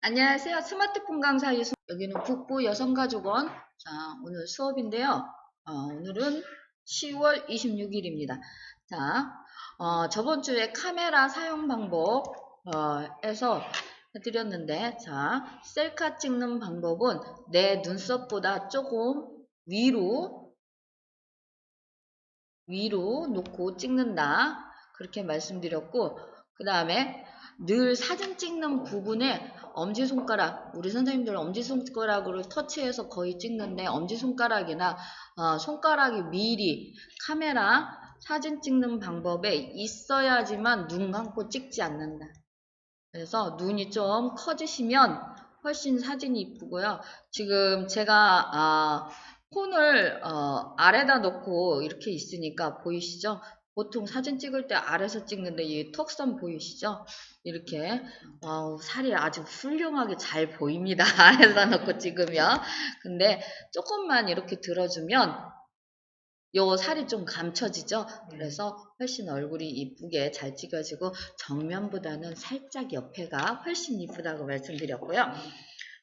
안녕하세요. 스마트폰 강사 여기는 국부 여성가족원. 자, 오늘 수업인데요. 오늘은 10월 26일입니다. 자, 저번 주에 카메라 사용 방법, 에서 해드렸는데, 자, 셀카 찍는 방법은 내 눈썹보다 조금 위로 놓고 찍는다. 그렇게 말씀드렸고, 그 다음에 늘 사진 찍는 부분에 엄지손가락, 우리 선생님들은 엄지손가락으로 터치해서 거의 찍는데 엄지손가락이나 손가락이 미리 카메라 사진 찍는 방법에 있어야지만 눈 감고 찍지 않는다. 그래서 눈이 좀 커지시면 훨씬 사진이 이쁘고요. 지금 제가 폰을 아래다 놓고 이렇게 있으니까 보이시죠? 보통 사진 찍을 때 아래서 찍는데 이 턱선 보이시죠? 이렇게 살이 아주 훌륭하게 잘 보입니다. 아래다 놓고 찍으면. 근데 조금만 이렇게 들어주면 요 살이 좀 감춰지죠? 그래서 훨씬 얼굴이 이쁘게 잘 찍어지고 정면보다는 살짝 옆에가 훨씬 이쁘다고 말씀드렸고요.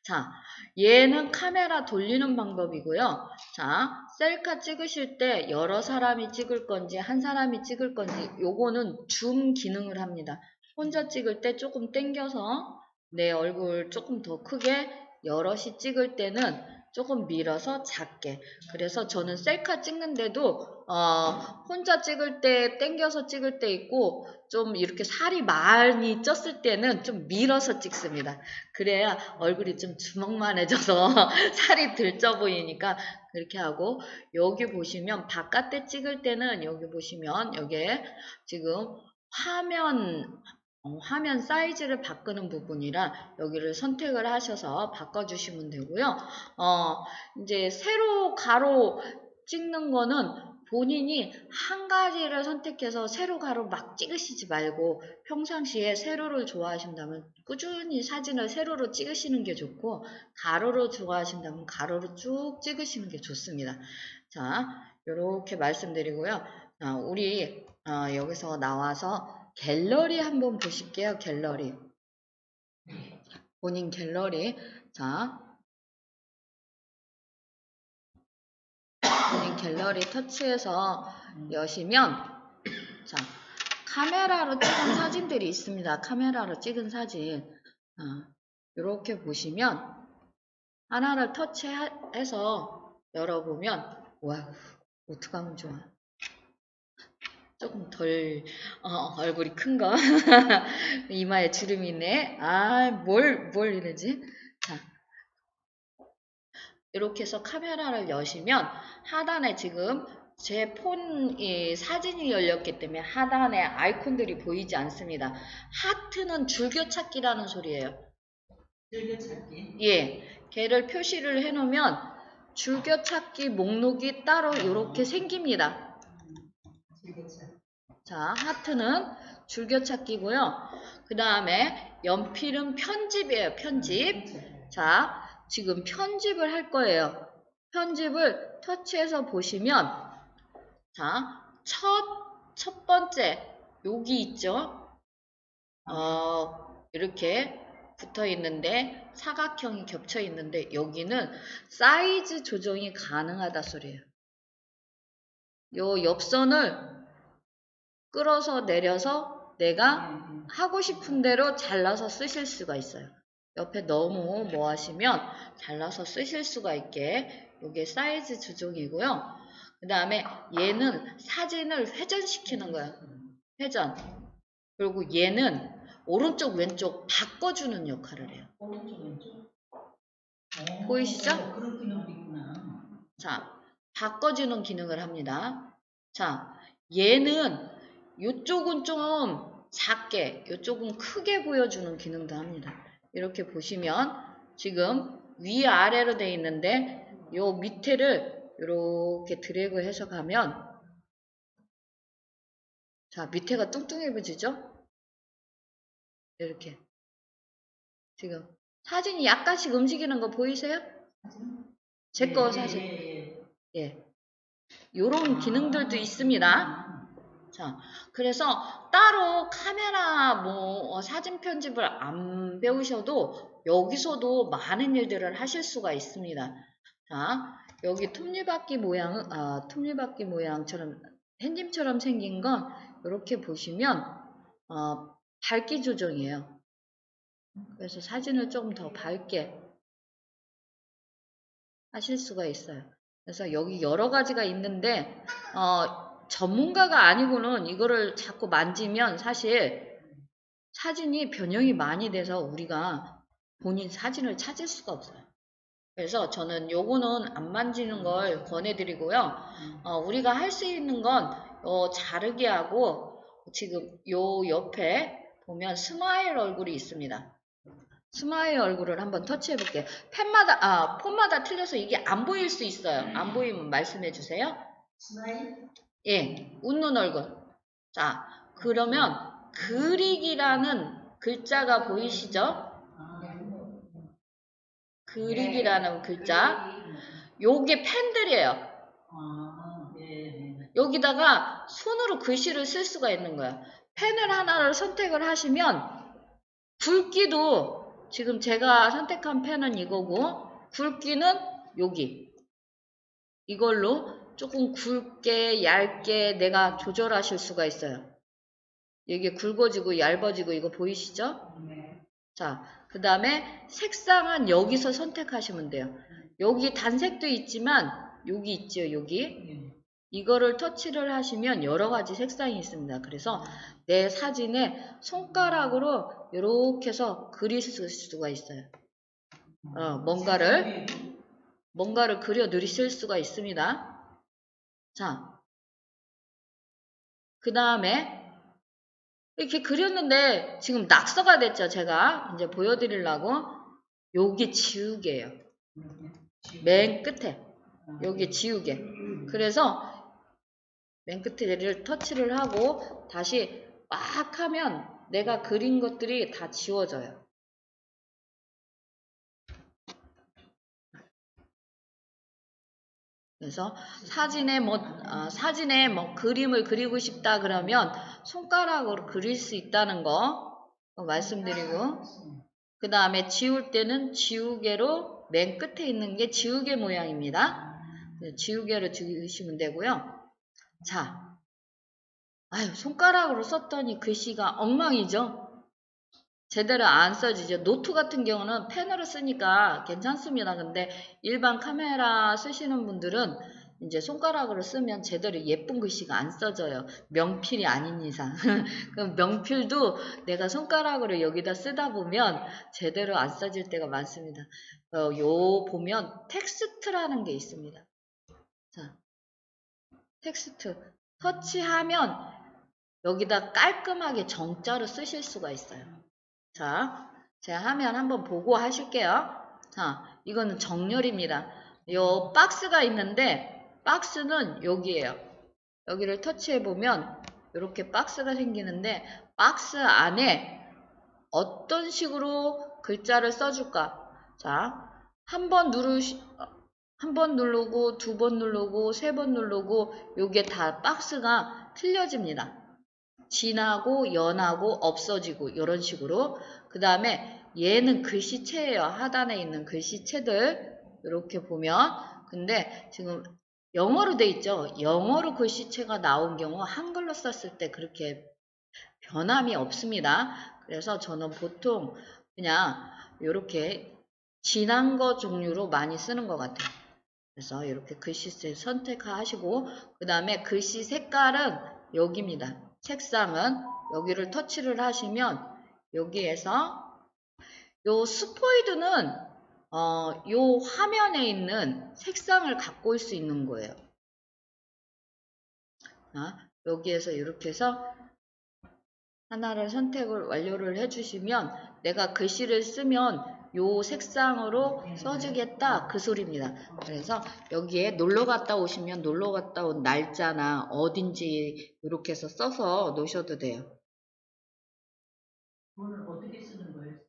자, 얘는 카메라 돌리는 방법이고요. 자, 셀카 찍으실 때 여러 사람이 찍을 건지 한 사람이 찍을 건지 요거는 줌 기능을 합니다. 혼자 찍을 때 조금 당겨서 내 얼굴 조금 더 크게 여럿이 찍을 때는 조금 밀어서 작게. 그래서 저는 셀카 찍는데도 혼자 찍을 때 당겨서 찍을 때 있고 좀 이렇게 살이 많이 쪘을 때는 좀 밀어서 찍습니다. 그래야 얼굴이 좀 주먹만해져서 살이 덜 쪄 보이니까 그렇게 하고, 여기 보시면 바깥에 찍을 때는 여기 보시면 여기에 지금 화면 사이즈를 바꾸는 부분이라 여기를 선택을 하셔서 바꿔주시면 되고요. 이제 세로 가로 찍는 거는 본인이 한 가지를 선택해서 세로 가로 막 찍으시지 말고 평상시에 세로를 좋아하신다면 꾸준히 사진을 세로로 찍으시는 게 좋고, 가로로 좋아하신다면 가로로 쭉 찍으시는 게 좋습니다. 자, 이렇게 말씀드리고요. 우리 여기서 나와서 갤러리 한번 보실게요. 갤러리. 본인 갤러리. 자, 본인 갤러리 터치해서 여시면, 자, 카메라로 찍은 사진들이 있습니다. 카메라로 찍은 사진. 이렇게 보시면 하나를 터치해서 열어보면, 와, 어떡하면 좋아. 조금 덜 얼굴이 큰 거. 이마에 주름이 있네. 뭘 이러지? 자, 이렇게 해서 카메라를 여시면 하단에 지금 제 폰 사진이 열렸기 때문에 하단에 아이콘들이 보이지 않습니다. 하트는 줄겨찾기라는 소리예요. 줄겨찾기? 예, 걔를 표시를 해놓으면 줄겨찾기 목록이 따로 이렇게 생깁니다. 자, 하트는 줄겨찾기고요. 그 다음에 연필은 편집이에요. 편집. 자, 지금 편집을 할 거예요. 편집을 터치해서 보시면, 자, 첫 번째 여기 있죠. 이렇게 붙어 있는데 사각형이 겹쳐 있는데 여기는 사이즈 조정이 가능하다 소리예요. 요 옆선을 끌어서 내려서 내가 하고 싶은 대로 잘라서 쓰실 수가 있어요. 옆에 너무 뭐 하시면 잘라서 쓰실 수가 있게, 요게 사이즈 조정이고요. 그 다음에 얘는 사진을 회전시키는 거예요. 회전. 그리고 얘는 오른쪽 왼쪽 바꿔주는 역할을 해요. 오른쪽 왼쪽? 보이시죠? 그런 기능도 있구나. 자, 바꿔주는 기능을 합니다. 자, 얘는 이쪽은 좀 작게, 이쪽은 크게 보여주는 기능도 합니다. 이렇게 보시면 지금 위아래로 되어 있는데 요 밑에를 이렇게 드래그 해서 가면, 자, 밑에가 뚱뚱해지죠? 이렇게 지금 사진이 약간씩 움직이는 거 보이세요? 제 거 사진. 예. 요런 기능들도 있습니다. 자, 그래서 따로 카메라 사진 편집을 안 배우셔도 여기서도 많은 일들을 하실 수가 있습니다. 자, 여기 톱니바퀴 모양처럼 햇님처럼 생긴 건 이렇게 보시면 밝기 조정이에요. 그래서 사진을 좀 더 밝게 하실 수가 있어요. 그래서 여기 여러 가지가 있는데 전문가가 아니고는 이거를 자꾸 만지면 사실 사진이 변형이 많이 돼서 우리가 본인 사진을 찾을 수가 없어요. 그래서 저는 요거는 안 만지는 걸 권해드리고요. 우리가 할 수 있는 건 자르기 하고 지금 요 옆에 보면 스마일 얼굴이 있습니다. 스마일 얼굴을 한번 터치해 볼게요. 폰마다 틀려서 이게 안 보일 수 있어요. 안 보이면 말씀해 주세요. 스마일? 예, 웃는 얼굴. 자, 그러면 그릭이라는 글자가 보이시죠? 그릭이라는 글자. 요게 펜들이에요. 여기다가 손으로 글씨를 쓸 수가 있는 거예요. 펜을 하나를 선택을 하시면 굵기도 지금 제가 선택한 펜은 이거고 굵기는 여기 이걸로 조금 굵게 얇게 내가 조절하실 수가 있어요. 이게 굵어지고 얇아지고 이거 보이시죠? 자, 그 다음에 색상은 여기서 선택하시면 돼요. 여기 단색도 있지만 여기 있죠, 여기. 이거를 터치를 하시면 여러 가지 색상이 있습니다. 그래서 내 사진에 손가락으로 이렇게 해서 그릴 수가 있어요. 뭔가를 그려 넣으실 수가 있습니다. 자, 그 다음에 이렇게 그렸는데 지금 낙서가 됐죠, 제가. 이제 보여드리려고. 여기 지우개예요. 맨 끝에. 여기 지우개. 그래서 맨 끝에를 터치를 하고 다시 막 하면 내가 그린 것들이 다 지워져요. 그래서 사진에 그림을 그리고 싶다 그러면 손가락으로 그릴 수 있다는 거 말씀드리고 그 다음에 지울 때는 지우개로 맨 끝에 있는 게 지우개 모양입니다. 지우개로 지우시면 되고요. 자, 손가락으로 썼더니 글씨가 엉망이죠? 제대로 안 써지죠. 노트 같은 경우는 펜으로 쓰니까 괜찮습니다. 근데 일반 카메라 쓰시는 분들은 이제 손가락으로 쓰면 제대로 예쁜 글씨가 안 써져요. 명필이 아닌 이상. 그럼 명필도 내가 손가락으로 여기다 쓰다 보면 제대로 안 써질 때가 많습니다. 요 보면 텍스트라는 게 있습니다. 자, 텍스트. 터치하면 여기다 깔끔하게 정자로 쓰실 수가 있어요. 자, 제가 하면 한번 보고 하실게요. 자, 이거는 정렬입니다. 요 박스가 있는데 박스는 여기에요. 여기를 터치해 보면 이렇게 박스가 생기는데 박스 안에 어떤 식으로 글자를 써줄까? 자, 한 번 누르고 두 번 누르고 세 번 누르고 요게 다 박스가 틀려집니다. 진하고 연하고 없어지고 이런 식으로 그 다음에 얘는 글씨체예요. 하단에 있는 글씨체들 이렇게 보면 근데 지금 영어로 돼 있죠. 영어로 글씨체가 나온 경우 한글로 썼을 때 그렇게 변함이 없습니다. 그래서 저는 보통 그냥 이렇게 진한 거 종류로 많이 쓰는 것 같아요. 그래서 이렇게 글씨체 선택하시고 그 다음에 글씨 색깔은 여기입니다. 색상은 여기를 터치를 하시면 여기에서 요 스포이드는 요 화면에 있는 색상을 갖고 올 수 있는 거예요. 여기에서 이렇게 해서 하나를 선택을 완료를 해주시면 내가 글씨를 쓰면 요 색상으로 써주겠다 그 소리입니다. 그래서 여기에 놀러 갔다 오시면 놀러 갔다 온 날짜나 어딘지 이렇게 해서 써서 놓으셔도 돼요. 그거는 어떻게 쓰는 거예요?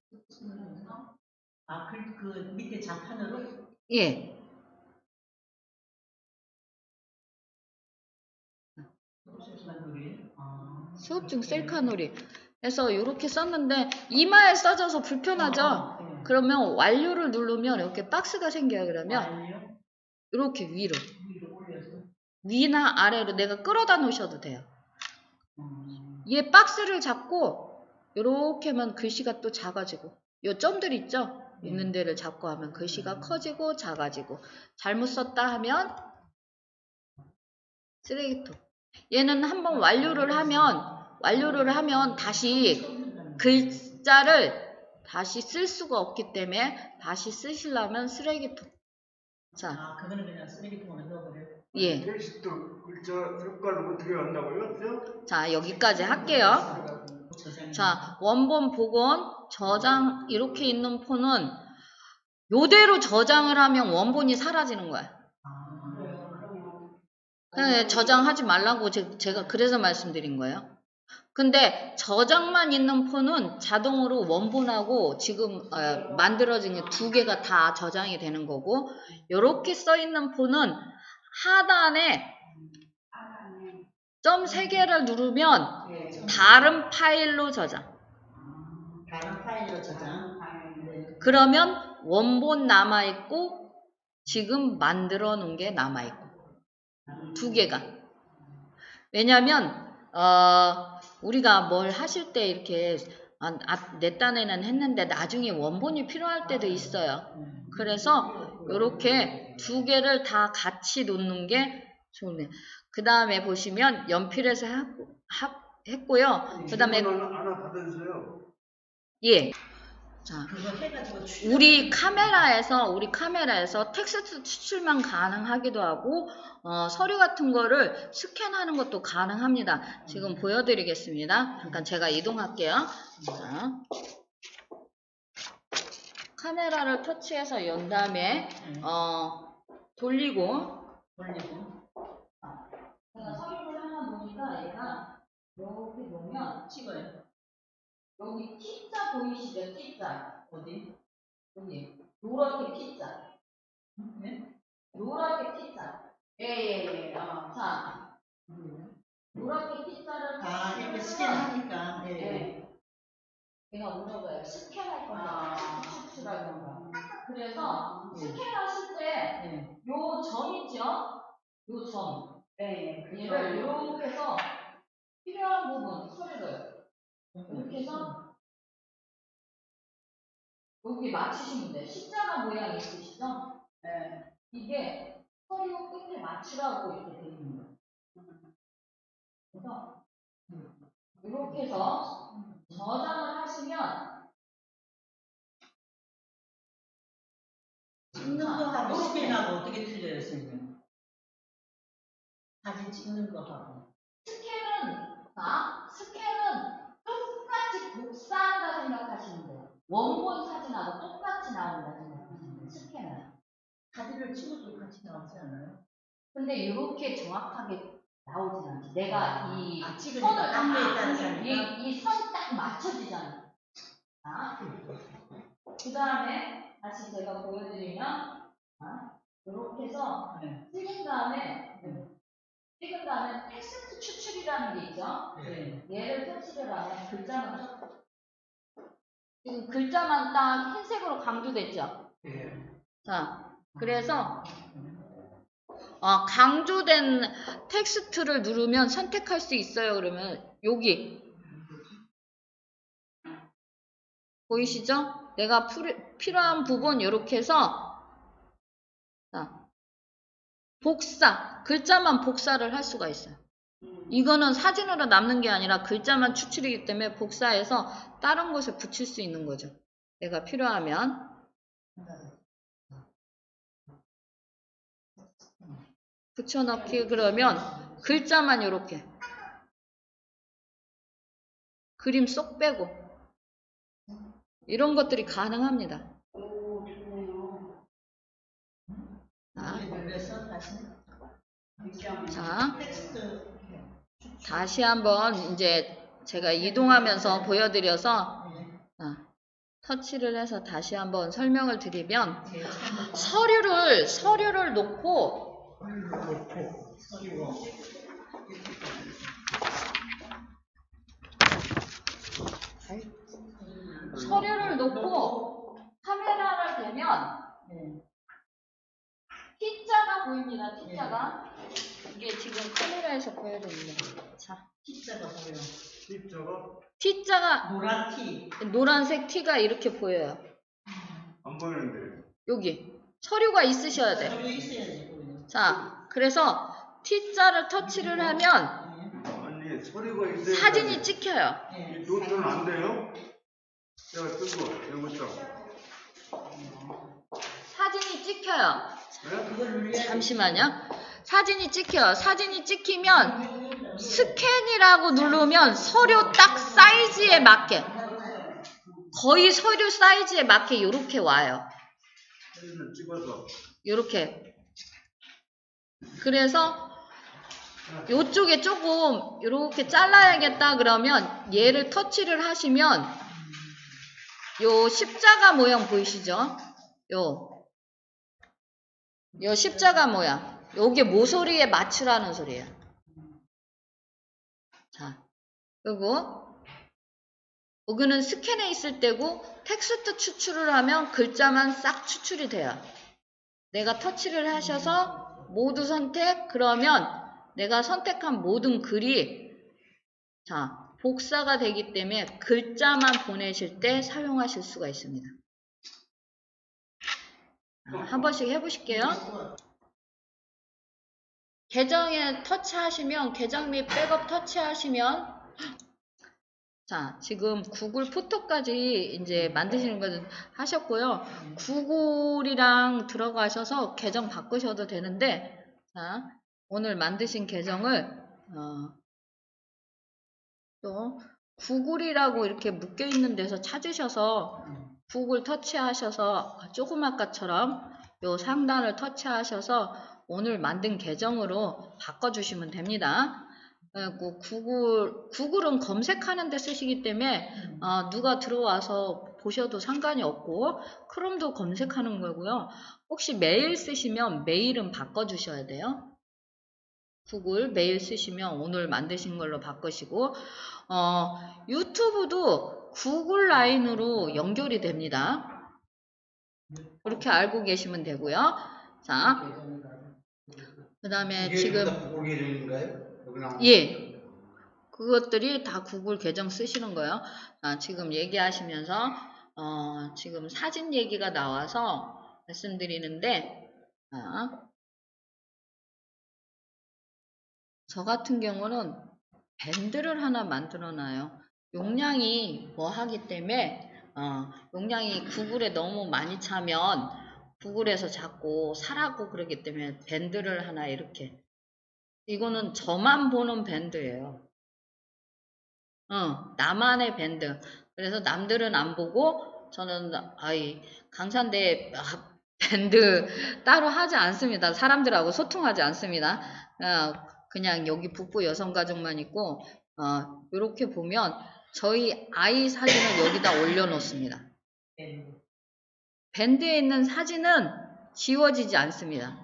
그 밑에 자판으로? 예. 수업중 셀카놀이. 그래서 이렇게 썼는데 이마에 써져서 불편하죠? 네. 그러면 완료를 누르면 이렇게 박스가 생겨요. 그러면 완료? 이렇게 위로. 위로 올려서. 위나 아래로 내가 끌어다 놓으셔도 돼요. 얘 박스를 잡고 이렇게만 글씨가 또 작아지고 요 점들 있죠? 있는 데를 잡고 하면 글씨가 커지고 작아지고 잘못 썼다 하면 쓰레기통. 얘는 한번 완료를 하면 다시 글자를 다시 쓸 수가 없기 때문에 다시 쓰시려면 쓰레기통. 자, 아, 그거는 그냥 쓰레기통에 넣어버려요? 예. 텍스트 글자 색깔을 어떻게 한다고요? 자, 여기까지 할게요. 자, 원본, 복원, 저장 이렇게 있는 폰은 요대로 저장을 하면 원본이 사라지는 거야. 네, 저장하지 말라고 제가 그래서 말씀드린 거예요. 근데 저장만 있는 폰은 자동으로 원본하고 지금 만들어진 게 두 개가 다 저장이 되는 거고, 이렇게 써 있는 폰은 하단에 점 3개를 누르면 다른 파일로 저장. 다른 파일로 저장. 네. 그러면 원본 남아있고 지금 만들어 놓은 게 남아있고 두 개가. 왜냐면 우리가 뭘 하실 때 이렇게 내 딴에는 했는데 나중에 원본이 필요할 때도 있어요. 그래서 이렇게 두 개를 다 같이 놓는 게 좋네요. 그 다음에 보시면 연필에서 했고요. 그 다음에 하나 받아주세요. 예. 자, 그거 해가지고 우리 카메라에서 텍스트 추출만 가능하기도 하고 서류 같은 거를 스캔하는 것도 가능합니다. 지금 보여드리겠습니다. 잠깐 제가 이동할게요. 자, 카메라를 터치해서 연 다음에 돌리고 제가 서류를 하나 놓으니까 얘가 이렇게 놓으면 찍어요. 여기 T자 보이시죠? T자. 어디? 여기 노랗게 T자. 네? 노랗게 T자. 예. 자, 노랗게 T자를 아, 이렇게 스캔하니까. 예. 네. 내가 물어봐요. 스캔할 건가? 추출할 건가? 그래서 스캔하실 때 요 점 있죠? 요 점. 얘를 이렇게 해서 필요한 부분 서류를 이렇게 해서 여기 맞추시면 돼요. 십자가 모양 있으시죠? 네. 이게 서류 끝에 맞추라고 이렇게 되어 있는 거예요. 그래서 이렇게 해서 저장을 하시면 찍는 거하고 스캔하고 어떻게 틀려요, 선생님? 사진 찍는 거하고. 스캔은 똑같이 복사한다 생각하시면 돼요. 원본 사진하고 똑같이 나온다 생각하시면 돼요. 스캔은. 사진을 찍어도 같이 나오지 않아요? 근데 이렇게 정확하게 나오진 않지. 내가 이 찍으니까 한계에 따라서 하니까. 이 선 딱 맞춰지잖아. 그 다음에 다시 제가 보여드리면 이렇게 해서 찍은 다음에 텍스트 추출이라는 게 있죠. 얘를 터치를 하면 글자만 지금 글자만 딱 흰색으로 강조됐죠. 자, 그래서 강조된 텍스트를 누르면 선택할 수 있어요. 그러면 여기 보이시죠? 내가 필요한 부분 이렇게 해서 글자만 복사를 할 수가 있어요. 이거는 사진으로 남는 게 아니라 글자만 추출이기 때문에 복사해서 다른 곳에 붙일 수 있는 거죠. 내가 필요하면 붙여넣기. 그러면 글자만 이렇게 그림 쏙 빼고 이런 것들이 가능합니다. 자, 다시 한번 이제 제가 이동하면서 보여드려서 터치를 해서 다시 한번 설명을 드리면 서류를 놓고 서류를 놓고 카메라를 대면 네. T자가 보입니다. T자가. 이게 지금 카메라에서 보여야 됩니다. 자, T자가 보여. 십자가 T자가 노란 T. 노란색 T가 이렇게 보여요. 안 보이는데. 여기 서류가 있으셔야 돼. 서류 있어야지 보여. 자, 그래서 T자를 터치를 하면 아니 서류가 있어야 사진이 찍혀요. 네. 이 노트는 안 돼요? 제가 쓴거 이거죠. 사진이 찍혀요. 네? 그걸 눌려야 잠시만요. 사진이 찍혀요. 사진이 찍히면 스캔이라고 누르면 서류 딱 사이즈에 맞게, 거의 서류 사이즈에 맞게 이렇게 와요. 사진을 찍어서. 이렇게. 그래서 이쪽에 조금 이렇게 잘라야겠다 그러면 얘를 터치를 하시면 요 십자가 모양 보이시죠? 요 십자가 모양. 요게 모서리에 맞추라는 소리예요. 자, 그리고 여기는 스캔에 있을 때고 텍스트 추출을 하면 글자만 싹 추출이 돼요. 내가 터치를 하셔서 모두 선택, 그러면 내가 선택한 모든 글이 자 복사가 되기 때문에 글자만 보내실 때 사용하실 수가 있습니다. 한 번씩 해보실게요. 계정에 터치하시면, 계정 및 백업 터치하시면, 자, 지금 구글 포토까지 이제 만드시는 거 하셨고요. 구글이랑 들어가셔서 계정 바꾸셔도 되는데, 자, 오늘 만드신 계정을, 또, 구글이라고 이렇게 묶여 있는 데서 찾으셔서, 구글 터치하셔서, 조금 아까처럼 요 상단을 터치하셔서, 오늘 만든 계정으로 바꿔주시면 됩니다. 그리고 구글은 검색하는 데 쓰시기 때문에 누가 들어와서 보셔도 상관이 없고 크롬도 검색하는 거고요. 혹시 메일 쓰시면 메일은 바꿔주셔야 돼요. 구글 메일 쓰시면 오늘 만드신 걸로 바꾸시고 유튜브도 구글 라인으로 연결이 됩니다. 그렇게 알고 계시면 되고요. 자, 그 다음에 지금 구글 계정인가요? 예, 그것들이 다 구글 계정 쓰시는 거예요. 지금 얘기하시면서 지금 사진 얘기가 나와서 말씀드리는데 저 같은 경우는 밴드를 하나 만들어 놔요. 용량이 뭐 하기 때문에 용량이 구글에 너무 많이 차면 구글에서 자꾸 사라고 그러기 때문에 밴드를 하나 이렇게, 이거는 저만 보는 밴드예요. 나만의 밴드. 그래서 남들은 안 보고 저는 강산대 밴드 따로 하지 않습니다. 사람들하고 소통하지 않습니다. 그냥 여기 북부 여성가족만 있고 이렇게 보면 저희 아이 사진을 여기다 올려놓습니다. 밴드에 있는 사진은 지워지지 않습니다.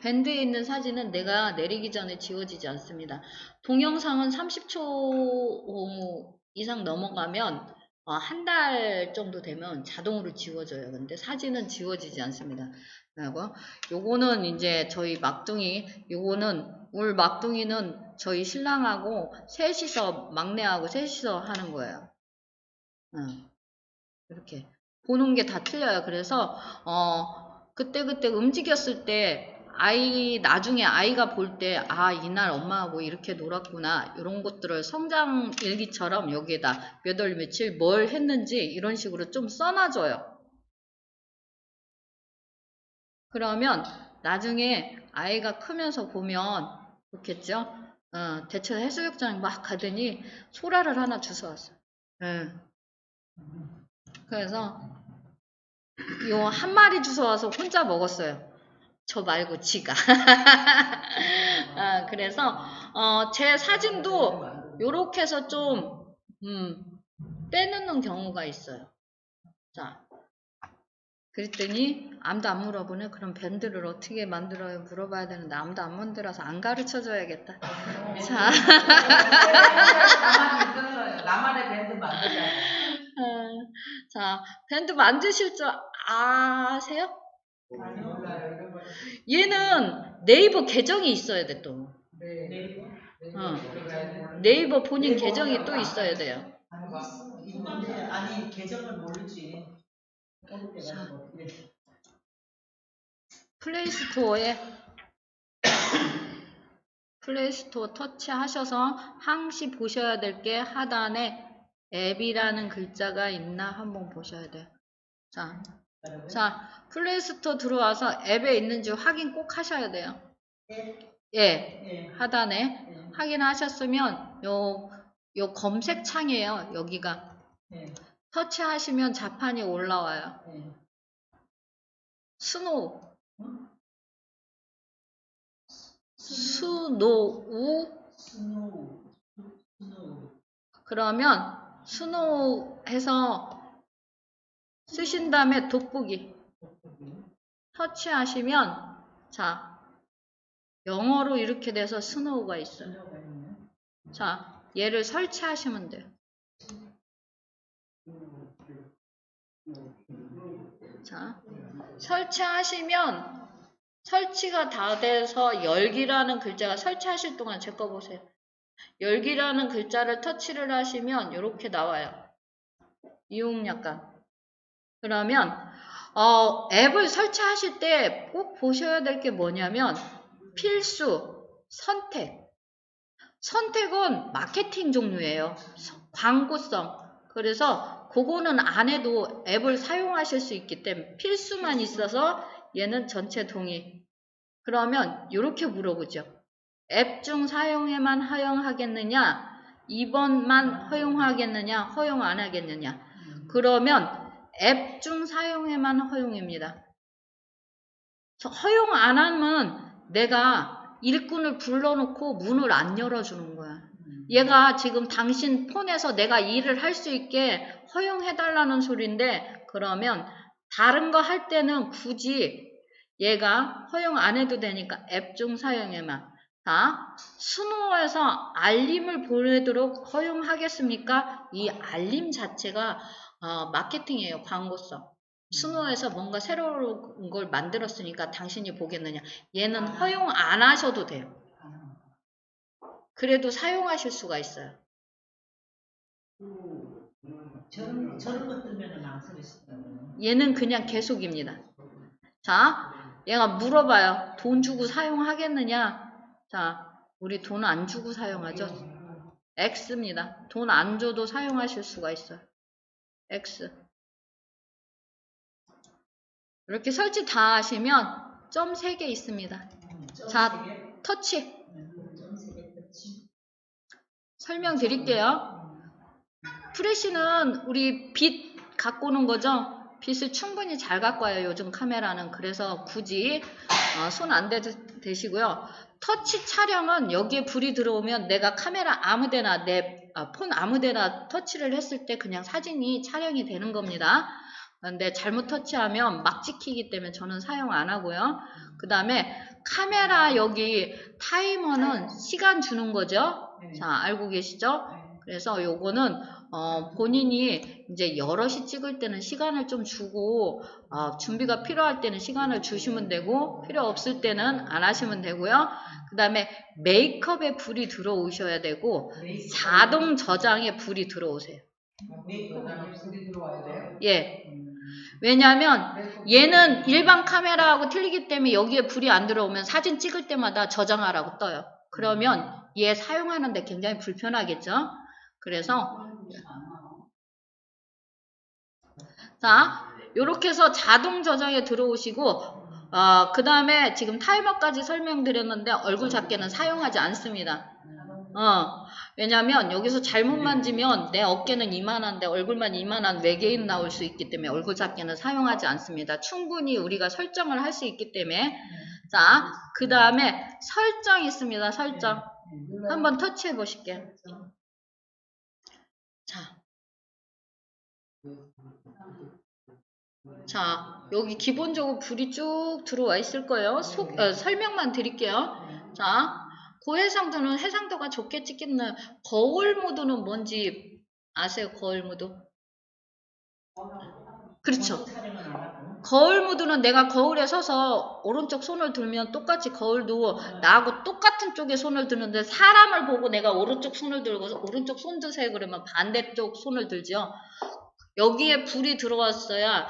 밴드에 있는 사진은 내가 내리기 전에 지워지지 않습니다. 동영상은 30초 이상 넘어가면 한 달 정도 되면 자동으로 지워져요. 근데 사진은 지워지지 않습니다. 그리고 요거는 이제 저희 막둥이, 울 막둥이는 저희 신랑하고 셋이서, 막내하고 셋이서 하는 거예요. 이렇게 보는 게 다 틀려요. 그래서 그때그때 움직였을 때 나중에 아이가 볼 때 이날 엄마하고 이렇게 놀았구나, 이런 것들을 성장 일기처럼 여기에다 몇 월 며칠 뭘 했는지 이런 식으로 좀 써놔줘요. 그러면 나중에 아이가 크면서 보면 좋겠죠. 대체 해수욕장에 막 가더니 소라를 하나 주워왔어요. 그래서 요 한 마리 주워와서 혼자 먹었어요. 저 말고 지가. 그래서 제 사진도 요렇게 해서 좀 빼놓는 경우가 있어요. 자, 그랬더니 아무도 안 물어보네. 그럼 밴드를 어떻게 만들어요? 물어봐야 되는데 아무도 안 만들어서 안 가르쳐줘야겠다. 자, 가만히 있었어요. 나만의 밴드 만들자고. 자, 밴드 만드실 줄 아세요? 아니, 몰라요. 이런 거. 얘는 네이버 계정이 있어야 돼 또. 네이버? 네이버 본인 계정이 또 있어야 돼요. 있는데, 아니, 계정을 모르지. 플레이스토어 터치하셔서 항시 보셔야 될 게 하단에 앱이라는 글자가 있나 한번 보셔야 돼요. 자, 플레이스토어 들어와서 앱에 있는지 확인 꼭 하셔야 돼요. 예, 하단에 확인하셨으면 요 검색 창이에요. 여기가 터치하시면 자판이 올라와요. 스노우 그러면 스노우 해서 쓰신 다음에 돋보기 터치하시면 자 영어로 이렇게 돼서 스노우가 있어요. 자 얘를 설치하시면 돼요. 자 설치하시면 설치가 다 돼서 열기라는 글자가 설치하실 동안 제 거 보세요. 열기라는 글자를 터치를 하시면 이렇게 나와요. 이용약관. 그러면 앱을 설치하실 때 꼭 보셔야 될 게 뭐냐면 필수, 선택은 마케팅 종류예요. 광고성. 그래서 그거는 안 해도 앱을 사용하실 수 있기 때문에 필수만 있어서 얘는 전체 동의. 그러면 이렇게 물어보죠. 앱 중 사용에만 허용하겠느냐? 2번만 허용하겠느냐? 허용 안 하겠느냐? 그러면 앱 중 사용에만 허용입니다. 허용 안 하면 내가 일꾼을 불러놓고 문을 안 열어주는 거야. 얘가 지금 당신 폰에서 내가 일을 할 수 있게 허용해달라는 소리인데 그러면 다른 거 할 때는 굳이 얘가 허용 안 해도 되니까 앱 중 사용에만. 자, 스노우에서 알림을 보내도록 허용하겠습니까? 이 알림 자체가 마케팅이에요. 광고성. 스노우에서 뭔가 새로운 걸 만들었으니까 당신이 보겠느냐. 얘는 허용 안 하셔도 돼요. 그래도 사용하실 수가 있어요. 저런 것 뜨면은 안 쓰시더라고요. 얘는 그냥 계속입니다. 자, 얘가 물어봐요. 돈 주고 사용하겠느냐? 자, 우리 돈 안 주고 사용하죠? X입니다. 돈 안 줘도 사용하실 수가 있어요. X. 이렇게 설치 다 하시면 점 3개 있습니다. 자, 터치. 설명드릴게요. 프레시는 우리 빛 갖고 오는 거죠? 빛을 충분히 잘 갖고 와요. 요즘 카메라는. 그래서 굳이 손 안 대시고요. 터치 촬영은 여기에 불이 들어오면 내가 카메라 아무데나 내 폰 아무데나 터치를 했을 때 그냥 사진이 촬영이 되는 겁니다. 근데 잘못 터치하면 막 찍히기 때문에 저는 사용 안 하고요. 그 다음에 카메라 여기 타이머는 시간 주는 거죠. 자, 알고 계시죠? 그래서 요거는 본인이 이제 여럿이 찍을 때는 시간을 좀 주고 준비가 필요할 때는 시간을 주시면 되고 필요 없을 때는 안 하시면 되고요. 그 다음에 메이크업에 불이 들어오셔야 되고 자동 저장에 불이 들어오세요. 메이크업에 불이 들어와야 돼요? 예. 왜냐하면 얘는 일반 카메라하고 틀리기 때문에 여기에 불이 안 들어오면 사진 찍을 때마다 저장하라고 떠요. 그러면 얘 사용하는데 굉장히 불편하겠죠? 그래서 자, 요렇게 해서 자동 저장에 들어오시고 그 다음에 지금 타이머까지 설명드렸는데 얼굴 잡개는 사용하지 않습니다. 왜냐면 여기서 잘못 만지면 내 어깨는 이만한데 얼굴만 이만한 외계인 나올 수 있기 때문에 얼굴 잡개는 사용하지 않습니다. 충분히 우리가 설정을 할 수 있기 때문에. 자, 그 다음에 설정 있습니다. 설정. 한번 터치해 보실게요. 자, 자, 여기 기본적으로 불이 쭉 들어와 있을 거예요. 설명만 드릴게요. 자, 고해상도는 해상도가 좋게 찍히는 거울 모드는 뭔지 아세요? 거울 모드? 그렇죠. 촬영은 안 하고. 거울 모드는 내가 거울에 서서 오른쪽 손을 들면 똑같이 거울도 나하고 똑같은 쪽에 손을 드는데 사람을 보고 내가 오른쪽 손을 들고 오른쪽 손 드세요 그러면 반대쪽 손을 들죠. 여기에 불이 들어왔어야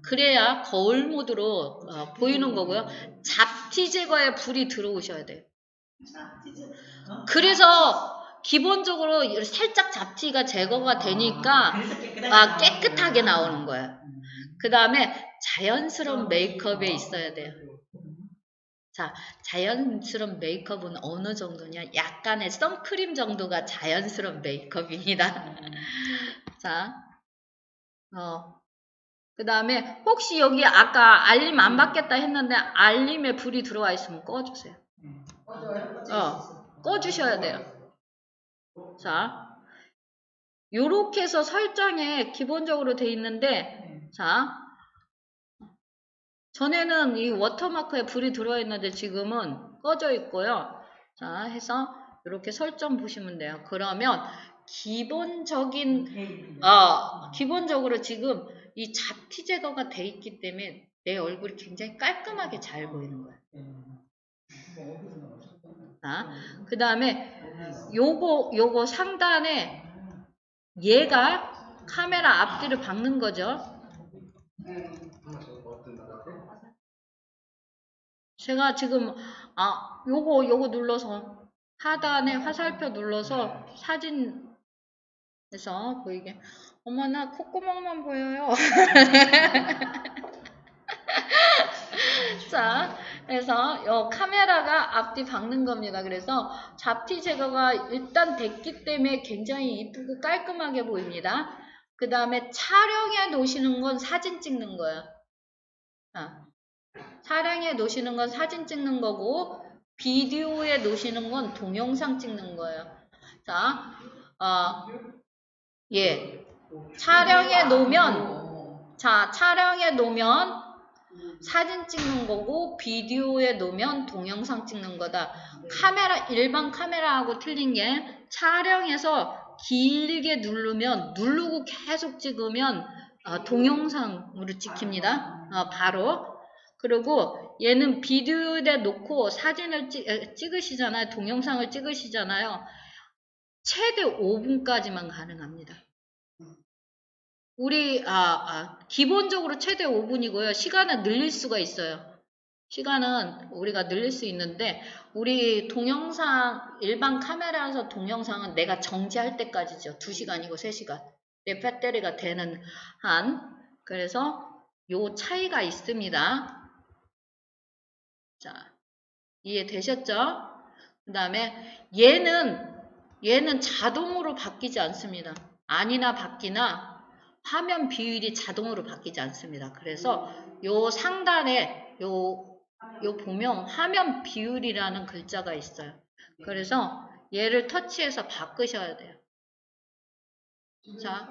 그래야 거울 모드로 보이는 거고요. 잡티 제거에 불이 들어오셔야 돼요. 그래서 기본적으로 살짝 잡티가 제거가 되니까 그래서 깨끗하게 나오는 거예요. 그 다음에 자연스러운 메이크업에 있어야 돼요. 자, 자연스러운 메이크업은 어느 정도냐? 약간의 선크림 정도가 자연스러운 메이크업입니다. 자, 그 다음에 혹시 여기 아까 알림 안 받겠다 했는데 알림에 불이 들어와 있으면 꺼주세요. 꺼주셔야 돼요. 자, 요렇게 해서 설정에 기본적으로 돼 있는데, 자, 전에는 이 워터마크에 불이 들어와 있는데 지금은 꺼져 있고요. 자, 해서 이렇게 설정 보시면 돼요. 그러면 기본적으로 지금 이 잡티 제거가 돼 있기 때문에 내 얼굴이 굉장히 깔끔하게 잘 보이는 거예요. 자, 그 다음에 요거 상단에 얘가 카메라 앞뒤를 박는 거죠. 제가 지금 요거 눌러서 하단에 화살표 눌러서 사진에서 보이게. 어머나 콧구멍만 보여요. 자, 그래서 요 카메라가 앞뒤 박는 겁니다. 그래서 잡티 제거가 일단 됐기 때문에 굉장히 이쁘고 깔끔하게 보입니다. 그 다음에 촬영해 놓으시는 건 사진 찍는 거예요. 촬영해 놓으시는 건 사진 찍는 거고 비디오에 놓으시는 건 동영상 찍는 거예요. 자, 촬영해 놓으면 사진 찍는 거고 비디오에 놓으면 동영상 찍는 거다. 일반 카메라하고 틀린 게 촬영해서 길게 누르고 계속 찍으면 동영상으로 찍힙니다. 바로. 그리고 얘는 비디오에 놓고 사진을 찍으시잖아요. 동영상을 찍으시잖아요. 최대 5분까지만 가능합니다. 기본적으로 최대 5분이고요. 시간은 늘릴 수가 있어요. 시간은 우리가 늘릴 수 있는데, 우리 동영상, 일반 카메라에서 동영상은 내가 정지할 때까지죠. 2시간이고 3시간. 내 배터리가 되는 한. 그래서 요 차이가 있습니다. 자, 이해되셨죠? 그 다음에 얘는 자동으로 바뀌지 않습니다. 아니나 바뀌나 화면 비율이 자동으로 바뀌지 않습니다. 그래서 요 상단에 요 보면 화면 비율이라는 글자가 있어요. 그래서 얘를 터치해서 바꾸셔야 돼요. 자,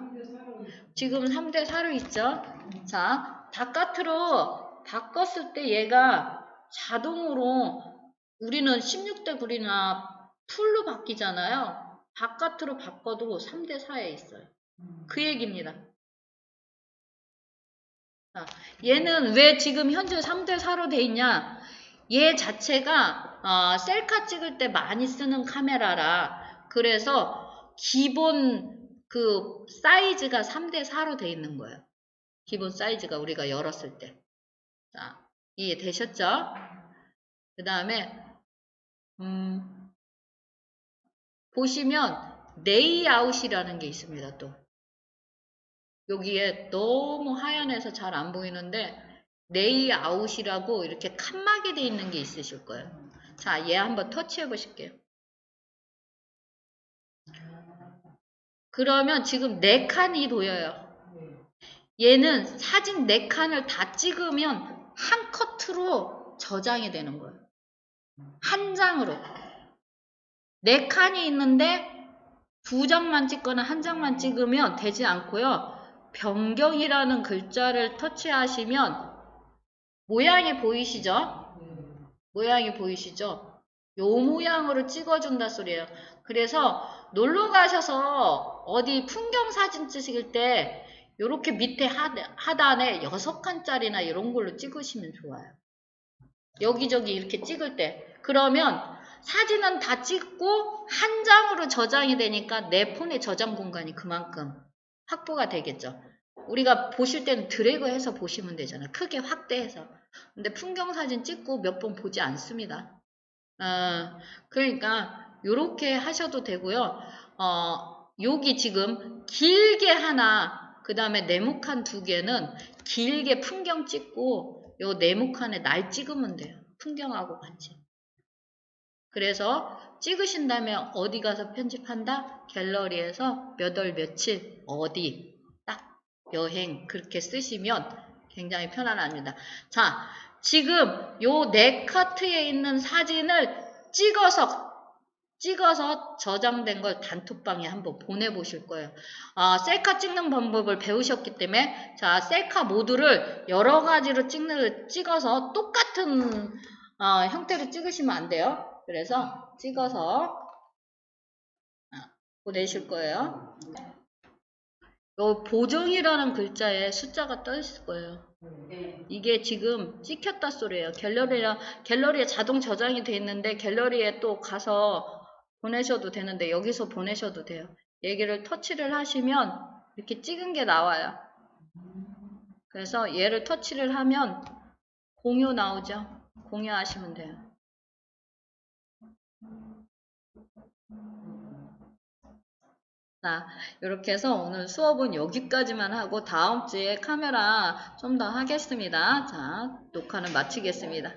지금 3대4로 있죠? 자, 바깥으로 바꿨을 때 얘가 자동으로 우리는 16:9이나 풀로 바뀌잖아요. 바깥으로 바꿔도 3대4에 있어요. 그 얘기입니다. 자, 얘는 왜 지금 현재 3대4로 돼 있냐? 얘 자체가 셀카 찍을 때 많이 쓰는 카메라라 그래서 기본 그 사이즈가 3대4로 돼 있는 거예요. 기본 사이즈가 우리가 열었을 때. 자, 이해되셨죠? 그 다음에 보시면 레이아웃이라는 게 있습니다. 또 여기에 너무 하얀해서 잘 안 보이는데 레이아웃이라고 이렇게 칸막이 돼 있는 게 있으실 거예요. 자, 얘 한번 터치해 보실게요. 그러면 지금 4칸이 보여요. 얘는 사진 4칸을 다 찍으면 한 커트로 저장이 되는 거예요. 한 장으로. 4칸이 있는데 2장만 찍거나 1장만 찍으면 되지 않고요. 변경이라는 글자를 터치하시면 모양이 보이시죠? 모양이 보이시죠? 요 모양으로 찍어준다 소리예요. 그래서 놀러 가셔서 어디 풍경 사진 찍을 때 요렇게 밑에 하단에 6칸짜리나 이런 걸로 찍으시면 좋아요. 여기저기 이렇게 찍을 때. 그러면 사진은 다 찍고 한 장으로 저장이 되니까 내 폰의 저장 공간이 그만큼 확보가 되겠죠. 우리가 보실 때는 드래그해서 보시면 되잖아요. 크게 확대해서. 근데 풍경 사진 찍고 몇 번 보지 않습니다. 그러니까 요렇게 하셔도 되고요. 여기 지금 길게 하나, 그 다음에 네모칸 2개는 길게 풍경 찍고 요 네모칸에 날 찍으면 돼요. 풍경하고 같이. 그래서 찍으신 다음에 어디 가서 편집한다? 갤러리에서 몇 월 며칠 어디 딱 여행 그렇게 쓰시면 굉장히 편안합니다. 자, 지금 요 내 카트에 있는 사진을 찍어서 저장된 걸 단톡방에 한번 보내보실 거예요. 셀카 찍는 방법을 배우셨기 때문에 자, 셀카 모드를 여러 가지로 찍어서 똑같은 형태로 찍으시면 안 돼요. 그래서 찍어서 보내실 거예요. 요 보정이라는 글자에 숫자가 떠 있을 거예요. 이게 지금 찍혔다 소리예요. 갤러리에 자동 저장이 돼 있는데 갤러리에 또 가서 보내셔도 되는데 여기서 보내셔도 돼요. 얘기를 터치를 하시면 이렇게 찍은 게 나와요. 그래서 얘를 터치를 하면 공유 나오죠. 공유하시면 돼요. 자, 이렇게 해서 오늘 수업은 여기까지만 하고 다음 주에 카메라 좀 더 하겠습니다. 자, 녹화는 마치겠습니다.